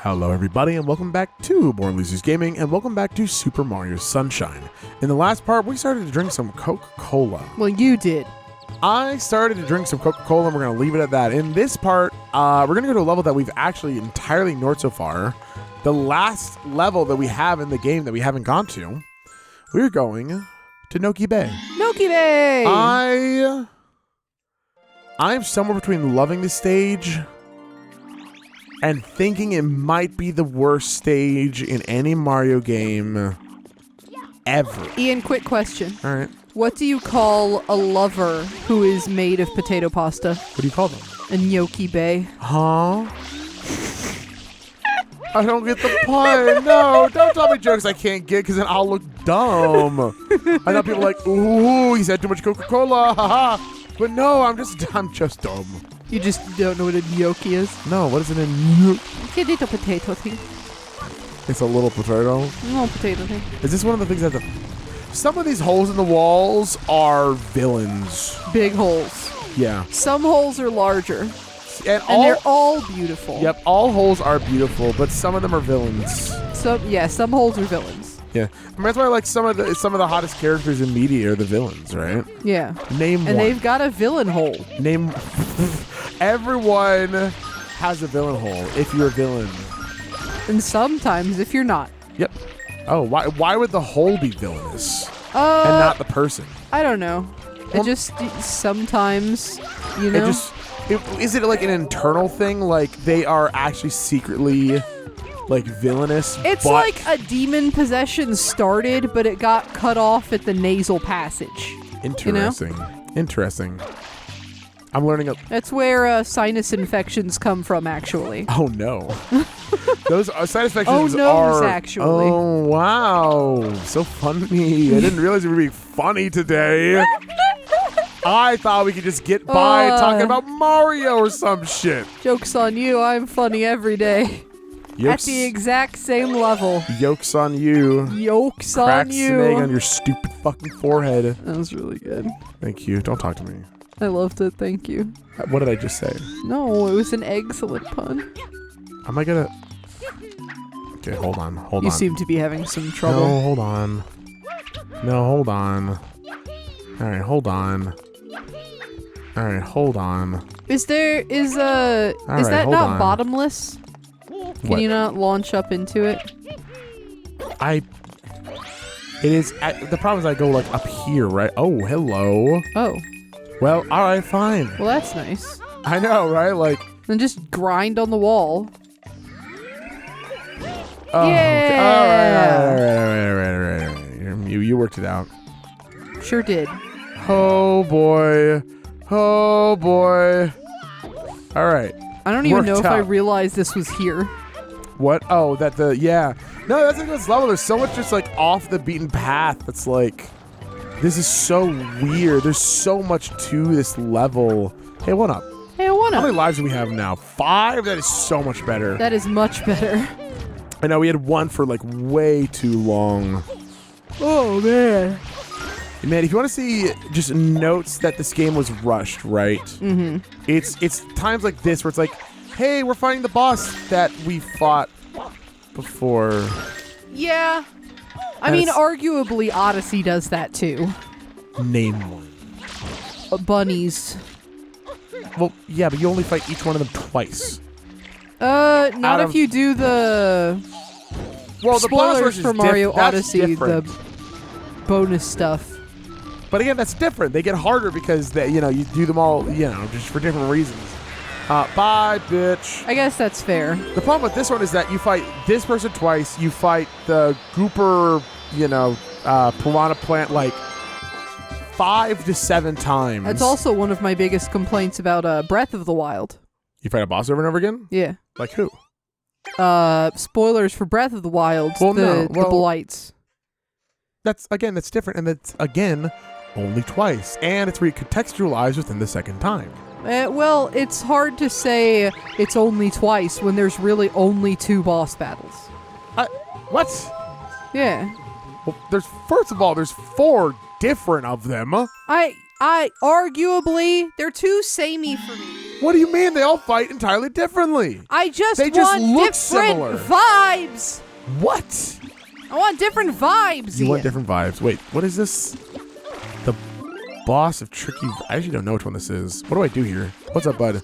Hello everybody and welcome back to Born Losers Gaming and welcome back to Super Mario Sunshine. In the last part, we started to drink some Coca-Cola. Well, you did. I started to drink some Coca-Cola and we're going to leave it at that. In this part, we're going to go to a level that we've actually entirely ignored so far. The last level that we have in the game that we haven't gone to. We're going to Noki Bay. Noki Bay! I'm somewhere between loving this stage and thinking it might be the worst stage in any Mario game ever. Ian, quick question. All right. What do you call a lover who is made of potato pasta? What do you call them? A gnocchi bay. Huh? I don't get the pun. No, don't tell me jokes I can't get because then I'll look dumb. I know people are like, ooh, he's had too much Coca-Cola. Haha. But no, I'm just dumb. You just don't know what a gnocchi is? No, what is it in gnocchi? It's a little potato thing. It's a little potato? Little potato thing. Is this one of the things that some of these holes in the walls are villains. Big holes. Yeah. Some holes are larger. And they're all beautiful. Yep, all holes are beautiful, but some of them are villains. Some holes are villains. Yeah, I mean, that's why I like some of the hottest characters in media are the villains, right? Yeah. Name one. And they've got a villain hole. Name. Everyone has a villain hole if you're a villain. And sometimes if you're not. Yep. Oh, why would the hole be villainous and not the person? I don't know. It just sometimes, you know. Is it like an internal thing? Like they are actually secretly like villainous? It's like a demon possession started, but it got cut off at the nasal passage. Interesting. You know? Interesting. I'm learning. That's where sinus infections come from, actually. Oh no, those sinus infections are. Actually. Oh wow, so funny! I didn't realize we were being funny today. I thought we could just get by talking about Mario or some shit. Joke's on you. I'm funny every day. At the exact same level. Yolks on you. Yolks on Cracks you. an egg on your stupid fucking forehead. That was really good. Thank you. Don't talk to me. I loved it. Thank you. What did I just say? No, it was an excellent pun. Am I gonna... Okay, hold on. You seem to be having some trouble. No, hold on. No, hold on. All right, hold on. All right, hold on. Is that not bottomless? Can you not launch up into it? It is. The problem is I go like up here, right? Oh, hello. Oh. Well, all right, fine. Well, that's nice. I know, right? Like. Then just grind on the wall. Oh, yeah. Okay. All right. You worked it out. Sure did. Oh boy. Oh boy. All right. I don't even know if I realized this was here. What? Oh, yeah. No, that's a good level. There's so much just like off the beaten path. That's like, this is so weird. There's so much to this level. Hey, what up? Hey, what up? How many lives do we have now? 5? That is so much better. That is much better. I know we had 1 for like way too long. Oh, man. Man, if you want to see just notes that this game was rushed, right? Mm-hmm. It's times like this where it's like, hey, we're fighting the boss that we fought before. Yeah. I mean, arguably Odyssey does that too. Name one. Bunnies. Well, yeah, but you only fight each one of them twice. Not if you do the... Well, the boss spoilers for Mario Odyssey, the bonus stuff. But again, that's different. They get harder because you do them all, just for different reasons. Bye, bitch. I guess that's fair. The problem with this one is that you fight this person twice. You fight the Gooper, piranha plant like 5 to 7 times. That's also one of my biggest complaints about Breath of the Wild. You fight a boss over and over again? Yeah. Like who? Spoilers for Breath of the Wild. Well, the Blights. That's different, and that's, again, only twice. And it's recontextualized within the second time. Well, it's hard to say it's only twice when there's really only 2 boss battles. What? Yeah. Well, first of all, there's 4 different of them. I arguably, they're too samey for me. What do you mean? They all fight entirely differently. I just They just want look different similar. vibes. What? I want different vibes. You want Ian. different vibes. Wait, what is this? The boss of Tricky... I actually don't know which one this is. What do I do here? What's up, bud? All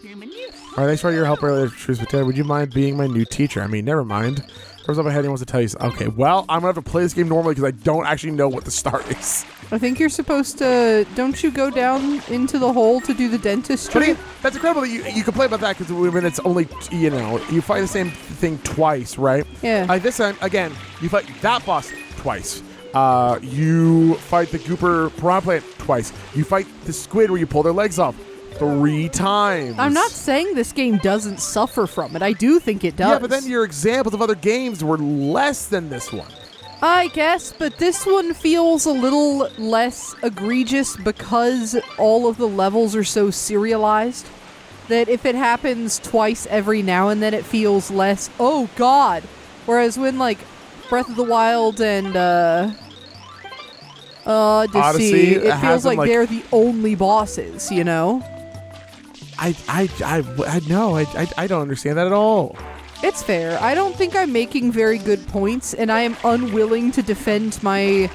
right, thanks for your help earlier, Truth Potato. Would you mind being my new teacher? I mean, never mind. Comes up ahead and wants to tell you. Okay, well, I'm going to have to play this game normally because I don't actually know what the start is. I think you're supposed to... Don't you go down into the hole to do the dentistry? That's incredible that you can play about that because when it's only, you fight the same thing twice, right? Yeah. Like this time, again, you fight that boss twice. You fight the Gooper Piranha Plant twice. You fight the squid where you pull their legs off 3 times. I'm not saying this game doesn't suffer from it. I do think it does. Yeah, but then your examples of other games were less than this one. I guess, but this one feels a little less egregious because all of the levels are so serialized that if it happens twice every now and then, it feels less, oh god. Whereas when, like, Breath of the Wild and, Odyssey, it feels like they're the only bosses, you know? I know. I don't understand that at all. It's fair. I don't think I'm making very good points, and I am unwilling to defend my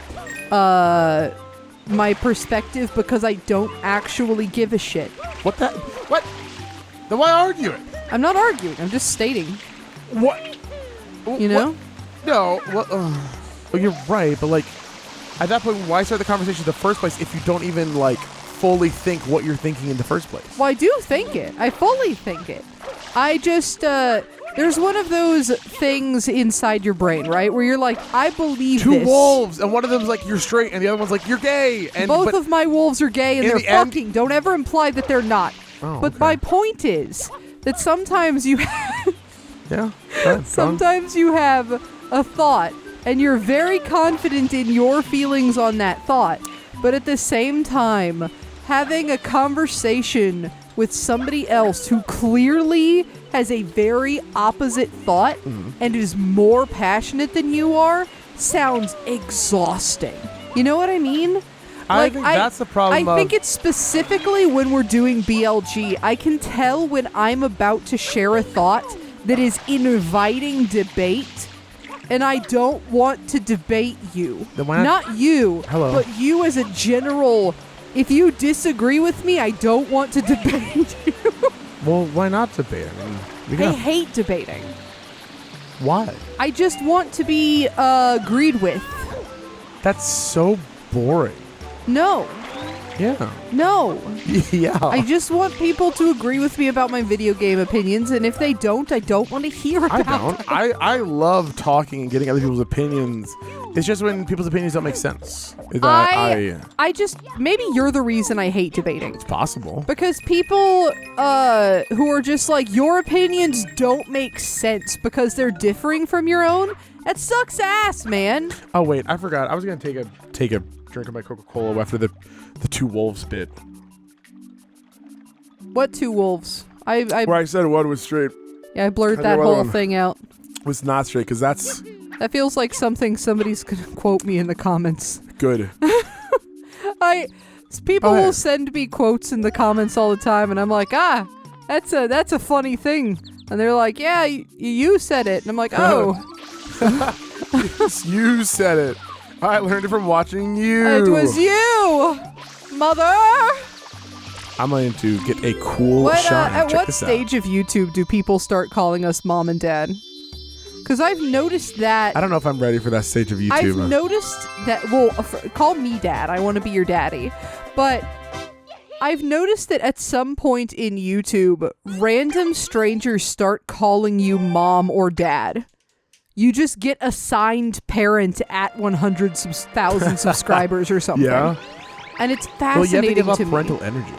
my perspective because I don't actually give a shit. What? Then why argue it? I'm not arguing. I'm just stating. What? You know? What? No. Well, you're right, but like, at that point, why start the conversation in the first place if you don't even like fully think what you're thinking in the first place? Well, I do think it. I fully think it. I just there's one of those things inside your brain, right? Where you're like, I believe Two this. wolves, and one of them's like, you're straight, and the other one's like, you're gay. And both of my wolves are gay, and in they're the end- fucking. Don't ever imply that they're not. Oh, But okay. my point is that sometimes you Yeah. Go on. sometimes you have a thought, and you're very confident in your feelings on that thought. But at the same time, having a conversation with somebody else who clearly has a very opposite thought and is more passionate than you are sounds exhausting. You know what I mean? I think that's the problem. I think it's specifically when we're doing BLG. I can tell when I'm about to share a thought that is inviting debate, and I don't want to debate you. Then why not you, Hello. but you as a general. If you disagree with me, I don't want to debate you. Well, why not debate? I mean, we I gotta, hate debating. why? I just want to be agreed with. That's so boring. No. Yeah. No. Yeah. I just want people to agree with me about my video game opinions, and if they don't, I don't want to hear about them. I love talking and getting other people's opinions. It's just when people's opinions don't make sense. I just, maybe you're the reason I hate debating. It's possible. Because people who are just like, your opinions don't make sense because they're differing from your own, that sucks ass, man. Oh wait, I forgot. I was gonna take a drink of my Coca-Cola after the two wolves bit. What two wolves? I Where I said one was straight, yeah, I blurred And that the other whole one. thing out. was not straight, because that's That feels like something somebody's gonna quote me in the comments. good. People Oh, hey. will send me quotes in the comments all the time, and I'm like, that's a funny thing. And they're like, yeah, you said it. And I'm like, oh. You said it. I learned it from watching you. It was you, mother. I'm going to get a cool shot. At Check what this stage of YouTube do people start calling us mom and dad? Because I've noticed that. I don't know if I'm ready for that stage of YouTube. I've noticed that. Well, call me dad. I want to be your daddy. But I've noticed that at some point in YouTube, random strangers start calling you mom or dad. You just get assigned parent at 100,000 subscribers or something. Yeah. And it's Well, you have to fascinating give up to me. parental energy.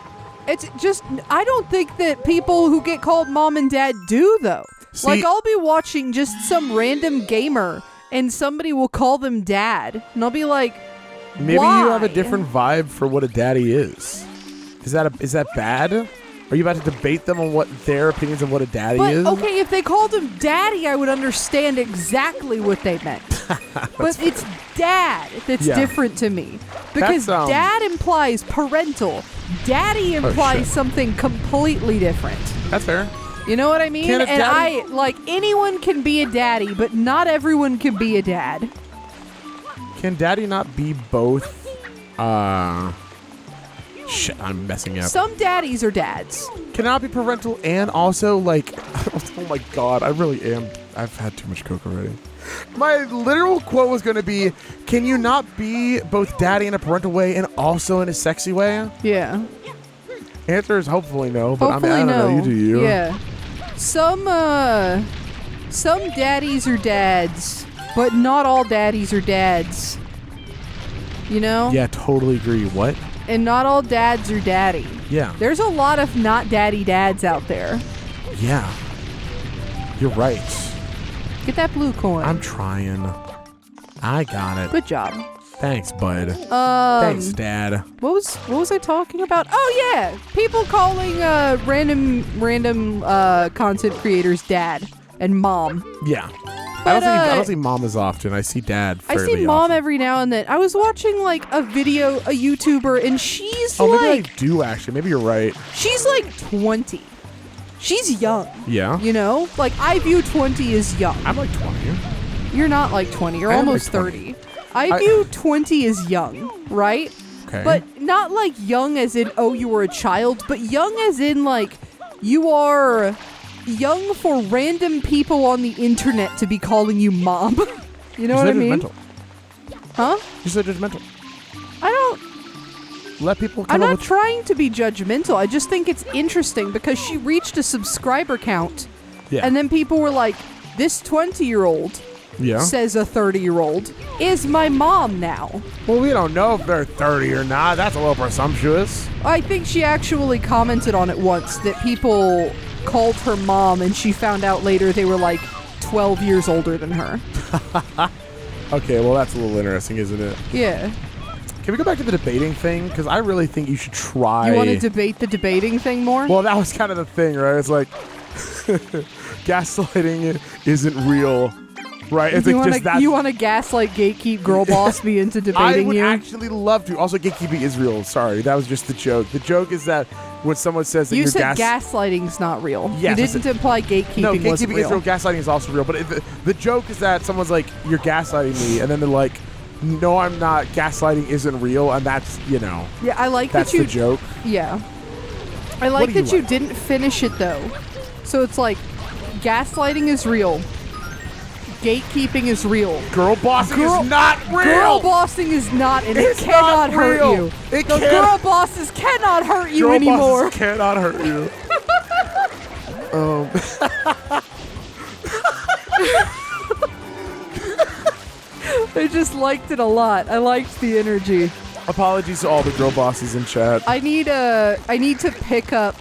It's just, I don't think that people who get called mom and dad do, though. See- Like, I'll be watching just some random gamer, and somebody will call them dad, and I'll be like, Maybe why? you have a different vibe for what a daddy is. Is that bad? Are you about to debate them on what their opinions of what a daddy But, is? okay, if they called him daddy, I would understand exactly what they meant. But it's dad that's Yeah. different to me. Because dad implies parental. Daddy implies shit. something completely different. That's fair. You know what I mean? Can a And daddy- anyone can be a daddy, but not everyone can be a dad. Can daddy not be both? Shit, I'm messing up. Some daddies are dads. Can not be parental and also like, oh my god, I really am. I've had too much Coke already. My literal quote was going to be, can you not be both daddy in a parental way and also in a sexy way? Yeah. Answer is hopefully no, but Hopefully I don't no. know. You do you. Yeah. Some daddies are dads, but not all daddies are dads. You know? Yeah, totally agree. What? And not all dads are daddy. Yeah. There's a lot of not daddy dads out there. Yeah. You're right. Get that blue coin. I'm trying. I got it. Good job. Thanks, bud. Thanks, Dad. What was I talking about? Oh yeah, people calling random content creators dad and mom. Yeah. But, I don't see mom as often. I see dad I fairly see mom often. every now and then. I was watching like a YouTuber, and she's Oh, maybe like, I do actually. Maybe you're right. she's like 20. She's young. Yeah. You know, like I view 20 as young. I'm like 20. You're not like 20. You're I am, almost like, 20. 30. I view 20 as young, right? Okay. But not like young as in, oh, you were a child, but young as in like you are young for random people on the internet to be calling you mom. You know what I mean? Judgmental. Huh? You said judgmental. I don't. Let people I'm come up not with... trying to be judgmental. I just think it's interesting because she reached a subscriber count, Yeah. and then people were like, this 20-year-old yeah. says a 30-year-old is my mom now. Well, we don't know if they're 30 or not. That's a little presumptuous. I think she actually commented on it once that people called her mom, and she found out later they were like 12 years older than her. Okay, well, that's a little interesting, isn't it? Yeah. Can we go back to the debating thing? Because I really think you should try... You want to debate the debating thing more? Well, that was kind of the thing, right? It's like gaslighting isn't real, right? It's you like want just that. you want to gaslight gatekeep girl boss me into I debating would you? actually love to. Also, gatekeeping is real. Sorry, that was just the joke. The joke is that when someone says that You you're said gaslighting's not real. Yes, I You didn't imply gatekeeping no, wasn't gatekeeping real. is real. Gaslighting is also real. But the joke is that someone's like, "You're gaslighting me," and then they're like, "No, I'm not. Gaslighting isn't real," and that's Yeah, I like that's that you. the joke. Yeah. I like do you that you like? didn't finish it though. So it's like gaslighting is real. Gatekeeping is real. Girl bossing Girl- is not real. Girl bossing is not, and it It's cannot not hurt real. you. It The can't- girl bosses cannot hurt you Girl anymore. bosses cannot hurt you. I just liked it a lot. I liked the energy. Apologies to all the girl bosses in chat. I need to pick up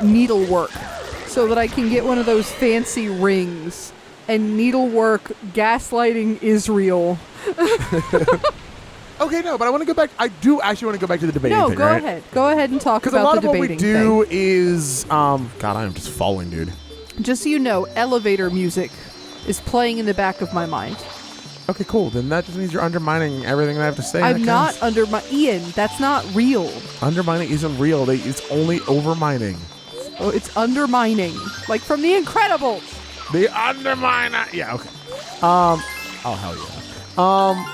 needlework so that I can get one of those fancy rings. And needlework, gaslighting is real. Okay, no, but I want to go back. I do actually want to go back to the debating No, thing, go right? ahead. Go ahead and talk Because a about lot the of what we debating do thing. is, God, I am just falling, dude. Just so you know, elevator music is playing in the back of my mind. Okay, cool. Then that just means you're undermining everything I have to say. I'm not Ian, that's not real. Undermining isn't real. It's only overmining. Oh, it's undermining. Like from The Incredibles. The underminer. Yeah, okay. Oh, hell yeah.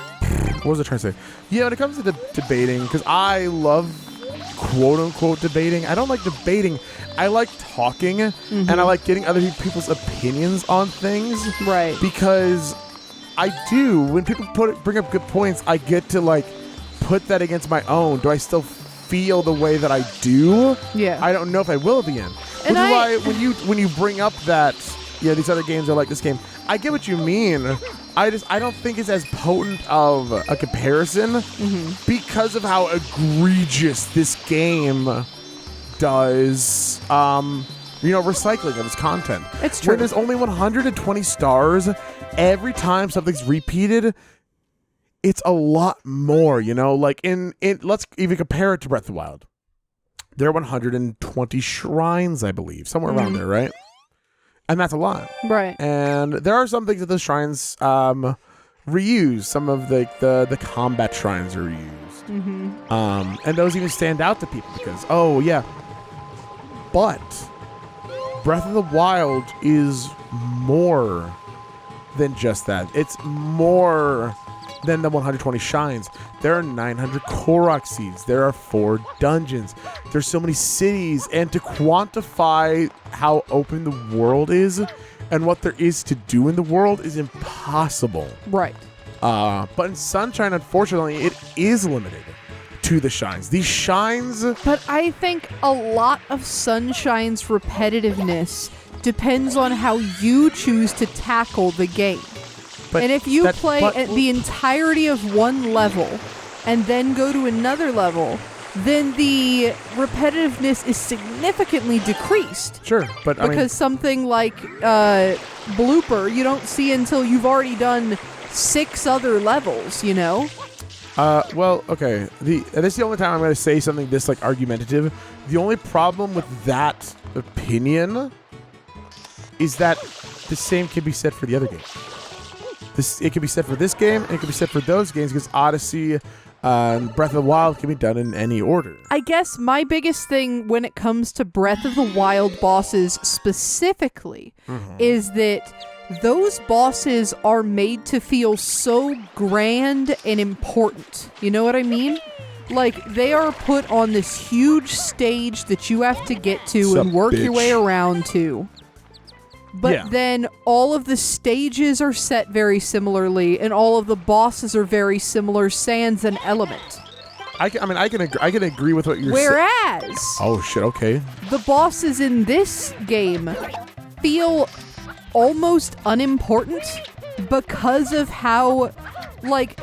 What was I trying to say? Yeah, when it comes to debating, because I love quote-unquote debating. I don't like debating. I like talking, and I like getting other people's opinions on things. Right. Because I do. When people bring up good points, I get to, like, put that against my own. Do I still feel the way that I do? Yeah. I don't know if I will at the end. Which And is why when you bring up that, these other games are like this game, I get what you mean. I don't think it's as potent of a comparison because of how egregious this game does, recycling of its content. It's true. When there's only 120 stars, every time something's repeated, it's a lot more, Like let's even compare it to Breath of the Wild. There are 120 shrines, I believe, somewhere around there, right? And that's a lot. Right. And there are some things that those shrines reuse. Some of the combat shrines are reused. And those even stand out to people because, but Breath of the Wild is more than just that. It's more than the 120 shines. There are 900 Korok seeds. There are 4 dungeons. There's so many cities. And to quantify how open the world is and what there is to do in the world is impossible. Right. But in Sunshine, unfortunately, it is limited to the shines. These shines... But I think a lot of Sunshine's repetitiveness depends on how you choose to tackle the game. And if you play the entirety of one level and then go to another level, then the repetitiveness is significantly decreased. Sure, but because something like Blooper you don't see until you've already done 6 other levels, you know? Well, okay. This is the only time I'm going to say something this like argumentative. The only problem with that opinion is that the same can be said for the other games. It can be said for this game, and it can be said for those games, because Odyssey and Breath of the Wild can be done in any order. I guess my biggest thing when it comes to Breath of the Wild bosses specifically is that those bosses are made to feel so grand and important. You know what I mean? Like, they are put on this huge stage that you have to get to and work your way around to. But then all of the stages are set very similarly, and all of the bosses are very similar sans an element. I can agree with what you're saying. Whereas, oh shit, okay. The bosses in this game feel almost unimportant because of how, like,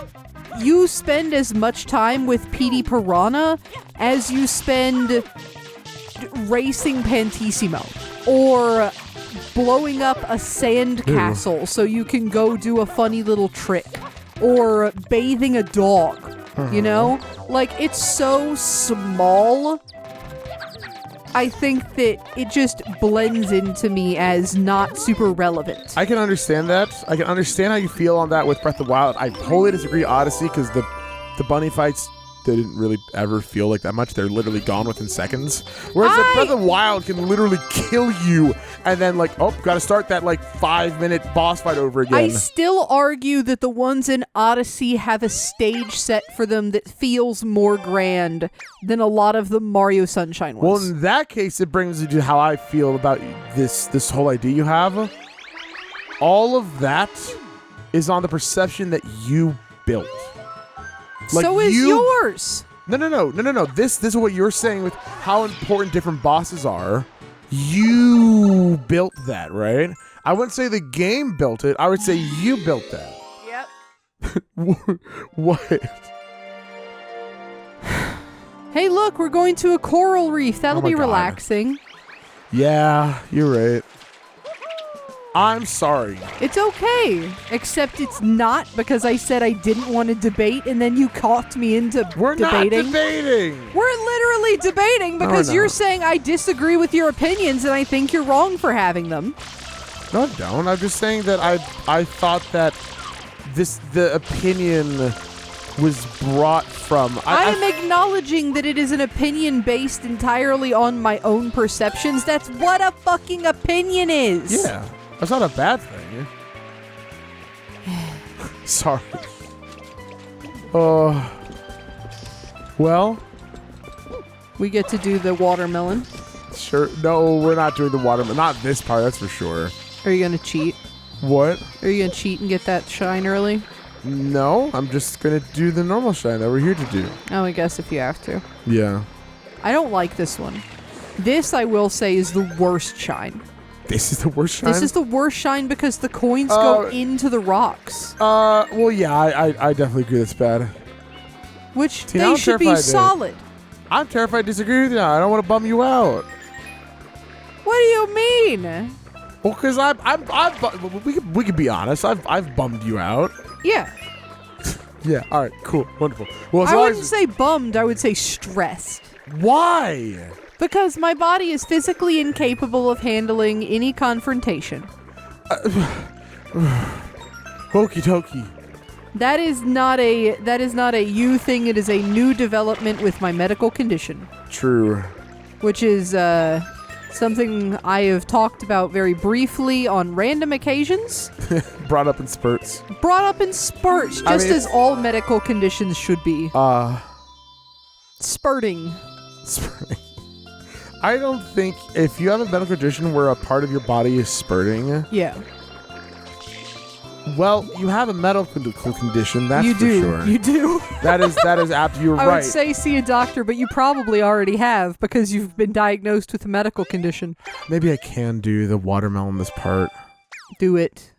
you spend as much time with Petey Piranha as you spend racing Pantissimo or blowing up a sand castle so you can go do a funny little trick, or bathing a dog, you know? Like, it's so small. I think that it just blends into me as not super relevant. I can understand that. I can understand how you feel on that with Breath of the Wild. I wholly disagree Odyssey, because the bunny fights, they didn't really ever feel like that much. They're literally gone within seconds. Whereas the Breath of the Wild can literally kill you, and then like, oh, gotta start that like 5-minute boss fight over again. I still argue that the ones in Odyssey have a stage set for them that feels more grand than a lot of the Mario Sunshine ones. Well, in that case, it brings me to how I feel about this whole idea you have. All of that is on the perception that you built. Like, so is yours. No. This is what you're saying with how important different bosses are. You built that, right? I wouldn't say the game built it. I would say you built that. Yep. What? Hey, look, we're going to a coral reef. That'll be God. relaxing. Yeah, you're right. I'm sorry. It's okay. Except it's not, because I said I didn't want to debate, and then you caught me into We're debating. not debating. We're literally debating because you're saying I disagree with your opinions and I think you're wrong for having them. No, I don't. I'm just saying that I thought that the opinion was brought from... I am acknowledging that it is an opinion based entirely on my own perceptions. That's what a fucking opinion is. Yeah. That's not a bad thing. Sorry. Well, we get to do the watermelon. Sure. No, we're not doing the watermelon. Not this part, that's for sure. Are you going to cheat? What? Are you going to cheat and get that shine early? No, I'm just going to do the normal shine that we're here to do. Oh, I guess if you have to. Yeah. I don't like this one. This, I will say, is the worst shine. This is the worst shine? This is the worst shine because the coins go into the rocks. Well, yeah, I definitely agree that's bad. Which they should be solid. I'm terrified to disagree with you. I don't want to bum you out. What do you mean? Well, because we could be honest. I've bummed you out. Yeah. Yeah. All right. Cool. Wonderful. Well, I wouldn't say bummed. I would say stressed. Why? Because my body is physically incapable of handling any confrontation. Okie dokie. That is not a you thing. It is a new development with my medical condition. True. Which is Something I have talked about very briefly on random occasions. Brought up in spurts. Brought up in spurts, just as all medical conditions should be. Spurting. I don't think if you have a medical condition where a part of your body is spurting. Yeah. Well, you have a medical condition, that's for sure. You do. That is apt. You're right. I would say see a doctor, but you probably already have because you've been diagnosed with a medical condition. Maybe I can do the watermelon this part. Do it.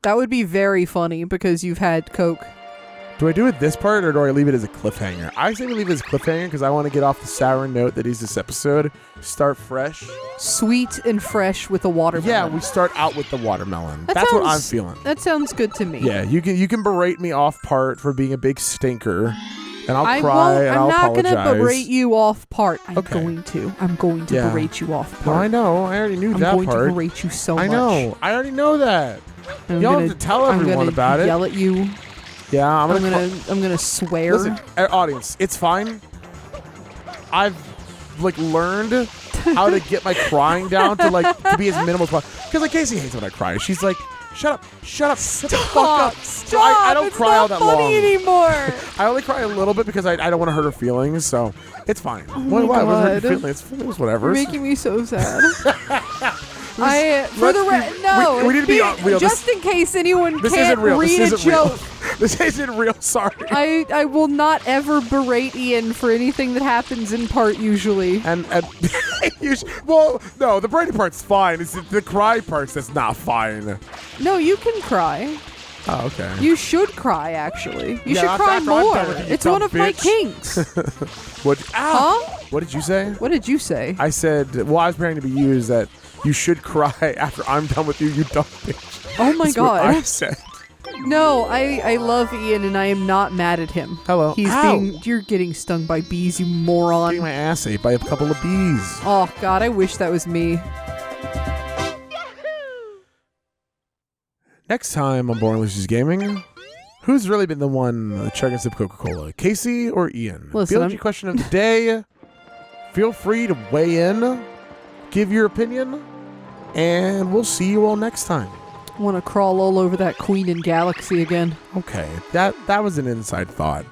That would be very funny because you've had Coke. Do I do it this part or do I leave it as a cliffhanger? I say we leave it as a cliffhanger because I want to get off the sour note that is this episode. Start fresh. Sweet and fresh with a watermelon. Yeah, we start out with the watermelon. That's what I'm feeling. That sounds good to me. Yeah, you can berate me off part for being a big stinker, and I'll cry and I'll apologize. I'm not going to berate you off part. I'm going to berate you off part. No, I know. I already knew that part. I'm going to berate you so much. I know. I already know that. You don't have to tell everyone about it. Yell at you. Yeah, I'm gonna swear. Listen, audience, it's fine. I've learned how to get my crying down to be as minimal as possible. Because Casey hates when I cry. She's like, shut up, shut the fuck up. Stop. I don't cry all that long. It's not funny anymore. I only cry a little bit because I don't want to hurt her feelings, so it's fine. Oh my God. It's whatever. You're making me so sad. We need to be real. Just in case anyone can't read a joke. This isn't real. Sorry. I will not ever berate Ian for anything that happens in part usually. And well, no, the berating part's fine. It's the cry part's that's not fine. No, you can cry. Oh, okay. You should cry, actually. You should cry more. It's one of my kinks. What? Huh? What did you say? What did you say? I said, well, I was preparing to be used that you should cry after I'm done with you, you dumb bitch. Oh my God. What I said. No, I love Ian and I am not mad at him. Hello. You're getting stung by bees, you moron. Getting my ass ate by a couple of bees. Oh God, I wish that was me. Next time on Boring Lucy's Gaming, who's really been the one chugging some Coca-Cola? Casey or Ian? Listen, BLG question of the day. Feel free to weigh in, give your opinion, and we'll see you all next time. I want to crawl all over that Queen and Galaxy again. Okay, that was an inside thought.